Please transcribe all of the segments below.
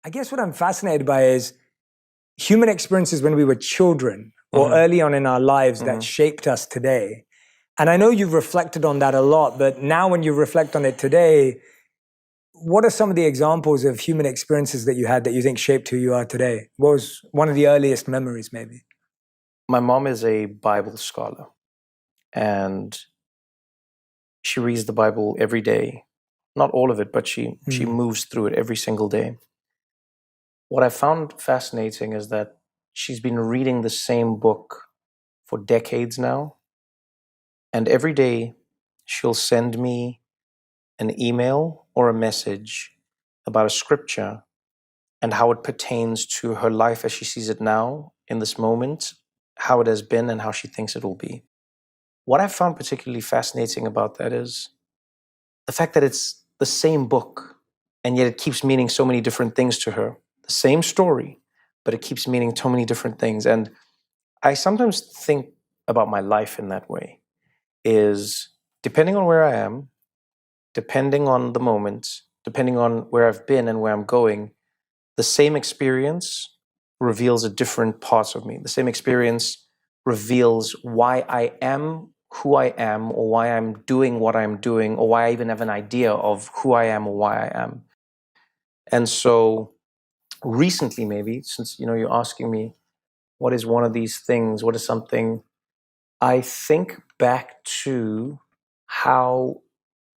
I guess what I'm fascinated by is human experiences when we were children or early on in our lives that shaped us today. And I know you've reflected on that a lot, but now when you reflect on it today, what are some of the examples of human experiences that you had that you think shaped who you are today? What was one of the earliest memories, maybe? My mom is a Bible scholar, and she reads the Bible every day. Not all of it, but she moves through it every single day. What I found fascinating is that she's been reading the same book for decades now. And every day she'll send me an email or a message about a scripture and how it pertains to her life as she sees it now in this moment, how it has been and how she thinks it will be. What I found particularly fascinating about that is the fact that it's the same book and yet it keeps meaning so many different things to her. The same story, but it keeps meaning so many different things. And I sometimes think about my life in that way, is depending on where I am, depending on the moment, depending on where I've been and where I'm going, the same experience reveals a different parts of me. The same experience reveals why I am who I am, or why I'm doing what I'm doing, or why I even have an idea of who I am or why I am. And so recently, maybe, since you're asking me, what is one of these things? What is something? I think back to how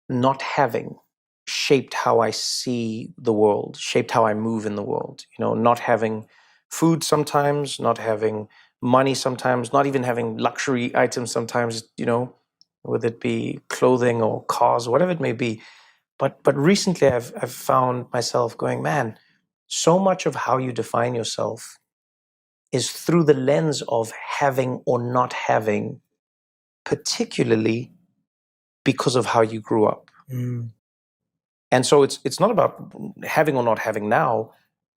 not having shaped how I see the world, shaped how I move in the world. Not having food sometimes, not having money sometimes, not even having luxury items sometimes, whether it be clothing or cars, whatever it may be. But recently I've found myself going, man, so much of how you define yourself is through the lens of having or not having, particularly because of how you grew up. And so it's not about having or not having now,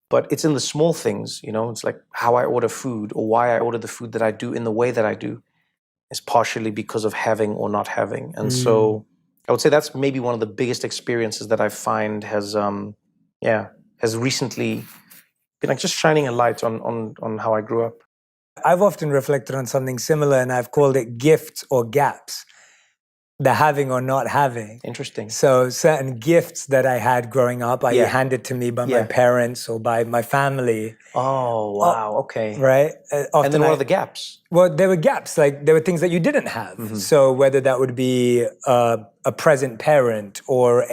but it's in the small things. It's like how I order food or why I order the food that I do in the way that I do is partially because of having or not having. And so I would say that's maybe one of the biggest experiences that I find has recently been like just shining a light on how I grew up. I've often reflected on something similar, and I've called it gifts or gaps. The having or not having. Interesting. So certain gifts that I had growing up, handed to me by my parents or by my family. Oh, wow. Okay. Right? And then what are the gaps? Well, there were gaps. Like there were things that you didn't have. So whether that would be a present parent or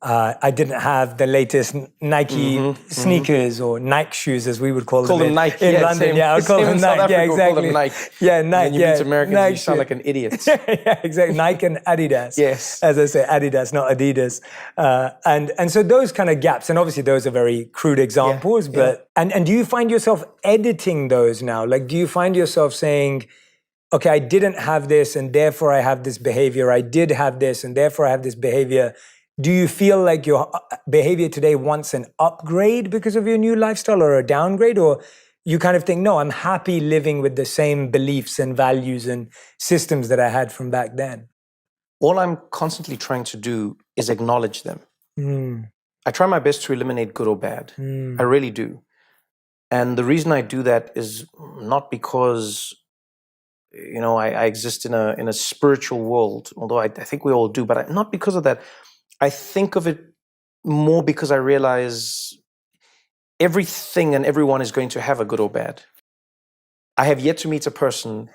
I didn't have the latest Nike sneakers or Nike shoes, as we would call them Nike in London. Same, I would call them Nike. Yeah, exactly. Call them Nike. Yeah, Nike. And you meet Americans, Nike you sound like an idiot. Yeah, exactly. Nike and Adidas. Yes. As I say, Adidas, not Adidas. And so those kind of gaps, and obviously those are very crude examples, but and do you find yourself editing those now? Like, do you find yourself saying, okay, I didn't have this and therefore I have this behavior. I did have this and therefore I have this behavior. Do you feel like your behavior today wants an upgrade because of your new lifestyle or a downgrade? Or you kind of think, no, I'm happy living with the same beliefs and values and systems that I had from back then? All I'm constantly trying to do is acknowledge them. I try my best to eliminate good or bad. I really do. And the reason I do that is not because I exist in a spiritual world, although I think we all do, but not because of that. I think of it more because I realize everything and everyone is going to have a good or bad. I have yet to meet a person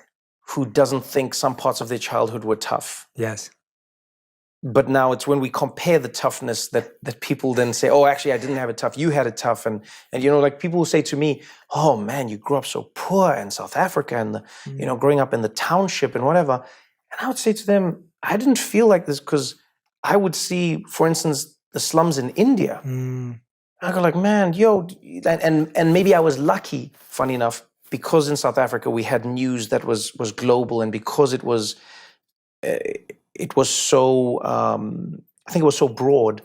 who doesn't think some parts of their childhood were tough. Yes. But now it's when we compare the toughness that people then say, oh, actually, I didn't have it tough. You had it tough. And like people will say to me, oh, man, you grew up so poor in South Africa and, growing up in the township and whatever. And I would say to them, I didn't feel like this because I would see, for instance, the slums in India. I go like, man, and maybe I was lucky, funny enough, because in South Africa we had news that was global, and because it was so, I think it was so broad,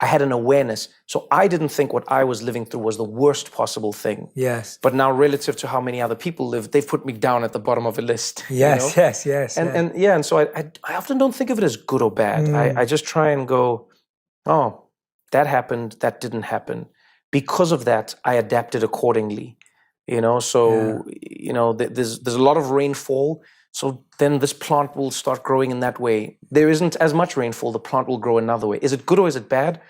I had an awareness. So I didn't think what I was living through was the worst possible thing. Yes. But now relative to how many other people live, they've put me down at the bottom of a list. Yes, yes. And so I often don't think of it as good or bad. I just try and go, oh, that happened, that didn't happen. because of that, I adapted accordingly. So there's a lot of rainfall. So then this plant will start growing in that way. There isn't as much rainfall, the plant will grow another way. Is it good or is it bad?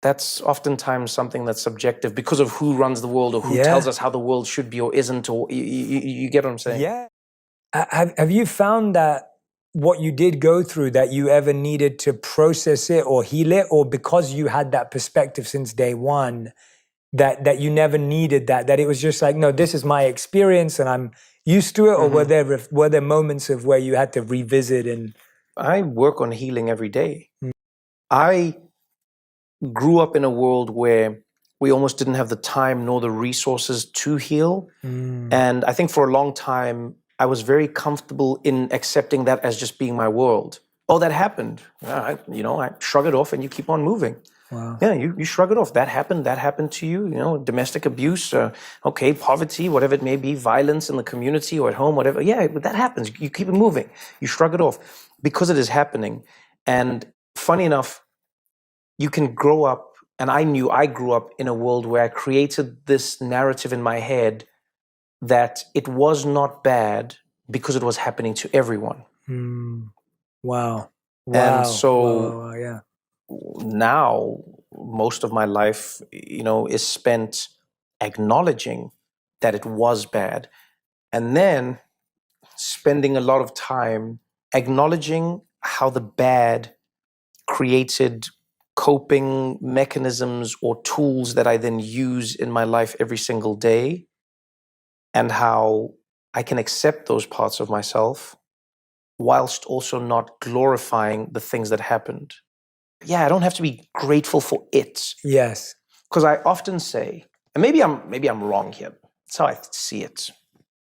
That's oftentimes something that's subjective because of who runs the world or who tells us how the world should be or isn't, or you get what I'm saying? Yeah. Have you found that what you did go through, that you ever needed to process it or heal it, or because you had that perspective since day one, that you never needed that it was just like, no, this is my experience and I'm used to it, or were there moments of where you had to revisit? And I work on healing every day. I grew up in a world where we almost didn't have the time nor the resources to heal. And I think for a long time, I was very comfortable in accepting that as just being my world. Oh, that happened. I shrug it off and you keep on moving. Wow. Yeah, you shrug it off. That happened to you, domestic abuse, poverty, whatever it may be, violence in the community or at home, whatever. Yeah, but that happens. You keep it moving. You shrug it off because it is happening. And funny enough, you can grow up, and I grew up in a world where I created this narrative in my head that it was not bad because it was happening to everyone. Wow. And so yeah. Now most of my life, is spent acknowledging that it was bad, and then spending a lot of time acknowledging how the bad created coping mechanisms or tools that I then use in my life every single day, and how I can accept those parts of myself whilst also not glorifying the things that happened. Yeah, I don't have to be grateful for it. Yes. Because I often say, and maybe I'm wrong here. That's how I see it.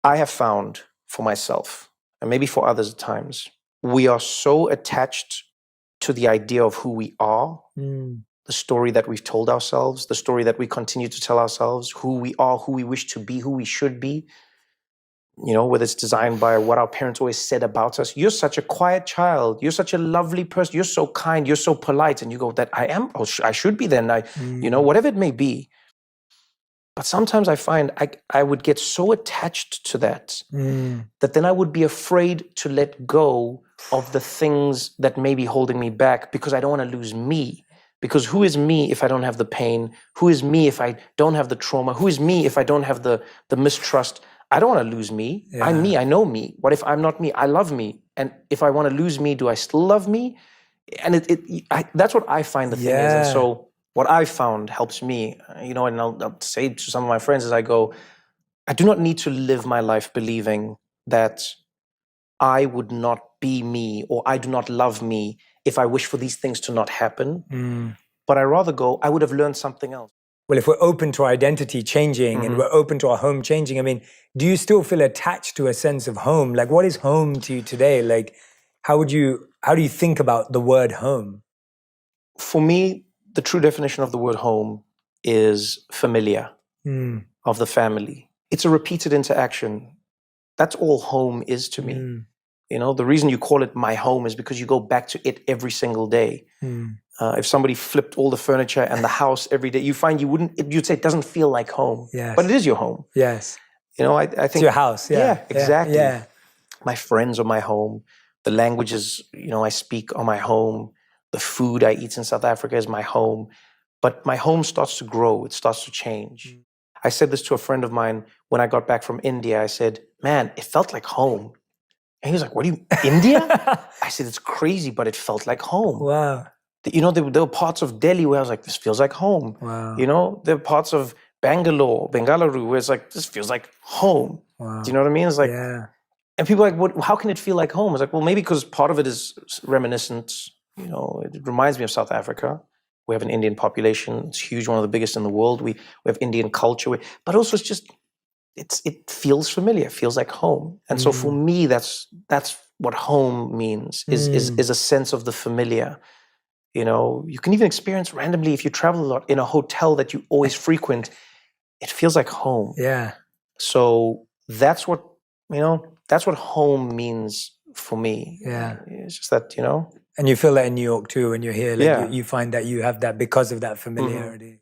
I have found for myself, and maybe for others at times, we are so attached to the idea of who we are, the story that we've told ourselves, the story that we continue to tell ourselves, who we are, who we wish to be, who we should be. Whether it's designed by what our parents always said about us. You're such a quiet child. You're such a lovely person. You're so kind. You're so polite. And you go, that I am, or I should be then. Whatever it may be. But sometimes I find I would get so attached to that, that then I would be afraid to let go of the things that may be holding me back, because I don't want to lose me. Because who is me if I don't have the pain? Who is me if I don't have the trauma? Who is me if I don't have the mistrust? I don't want to lose me. Yeah. I'm me. I know me. What if I'm not me? I love me. And if I want to lose me, do I still love me? And that's what I find the thing is. And so what I found helps me, and I'll say to some of my friends as I go, I do not need to live my life believing that I would not be me, or I do not love me if I wish for these things to not happen. But I rather go, I would have learned something else. Well, if we're open to our identity changing and we're open to our home changing, I mean, do you still feel attached to a sense of home? Like, what is home to you today? Like, how do you think about the word home? For me, the true definition of the word home is familiar, of the family. It's a repeated interaction. That's all home is to me. The reason you call it my home is because you go back to it every single day. If somebody flipped all the furniture and the house every day, you find you'd say it doesn't feel like home. Yes. But it is your home. Yes. I think it's your house. Yeah, exactly. Yeah. My friends are my home. The languages, I speak are my home. The food I eat in South Africa is my home. But my home starts to grow. It starts to change. I said this to a friend of mine when I got back from India. I said, man, it felt like home. And he was like, what do you, India? I said, it's crazy, but it felt like home. Wow. There were parts of Delhi where I was like, this feels like home. Wow. There were parts of Bengaluru, where it's like, this feels like home. Wow. Do you know what I mean? It's like, and people are like, how can it feel like home? It's like, well, maybe because part of it is reminiscent. It reminds me of South Africa. We have an Indian population. It's huge, one of the biggest in the world. We have Indian culture, but also it's just, it feels familiar. It feels like home. And so for me, that's what home means, is a sense of the familiar. You can even experience randomly, if you travel a lot, in a hotel that you always frequent, it feels like home. Yeah. So that's what home means for me. Yeah. It's just that, And you feel that in New York too when you're here. Like Yeah. you find that you have that because of that familiarity.